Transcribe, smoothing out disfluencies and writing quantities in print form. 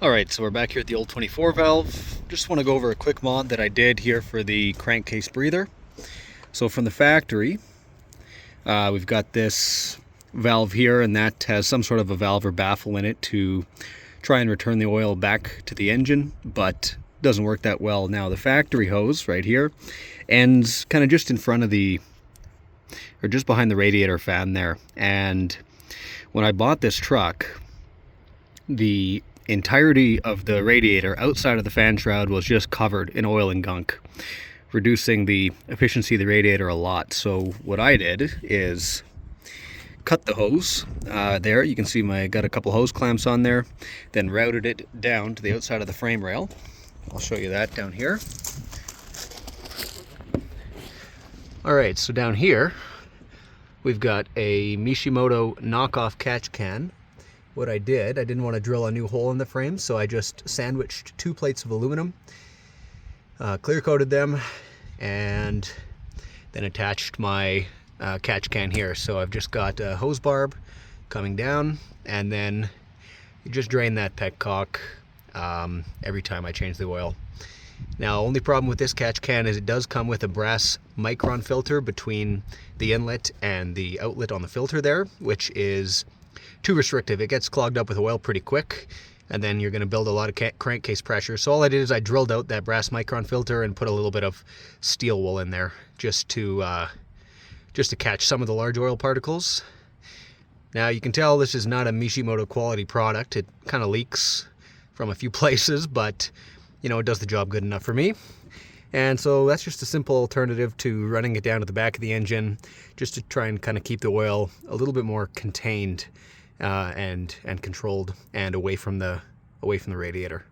Alright, so we're back here at the old 24 valve. Just want to go over a quick mod that I did here for the crankcase breather. So from the factory, we've got this valve here, and that has some sort of a valve or baffle in it to try and return the oil back to the engine, but doesn't work that well. Now the factory hose right here ends kind of just in front of the, or just behind the radiator fan there. And when I bought this truck, the entirety of the radiator outside of the fan shroud was just covered in oil and gunk, reducing the efficiency of the radiator a lot. So what I did is cut the hose there. You can see I got a couple hose clamps on there, then routed it down to the outside of the frame rail. I'll show you that down here. Alright, so down here we've got a Mishimoto knockoff catch can. What I didn't want to drill a new hole in the frame, so I just sandwiched 2 plates of aluminum, clear coated them, and then attached my catch can here. So I've just got a hose barb coming down, and then you just drain that petcock every time I change the oil. Now, only problem with this catch can is it does come with a brass micron filter between the inlet and the outlet on the filter there, which is too restrictive. It gets clogged up with oil pretty quick, and then you're going to build a lot of crankcase pressure. So all I did is I drilled out that brass micron filter and put a little bit of steel wool in there just to catch some of the large oil particles. Now you can tell this is not a Mishimoto quality product. It kind of leaks from a few places, but you know, it does the job good enough for me. And so that's just a simple alternative to running it down to the back of the engine, just to try and kind of keep the oil a little bit more contained and controlled and away from the radiator.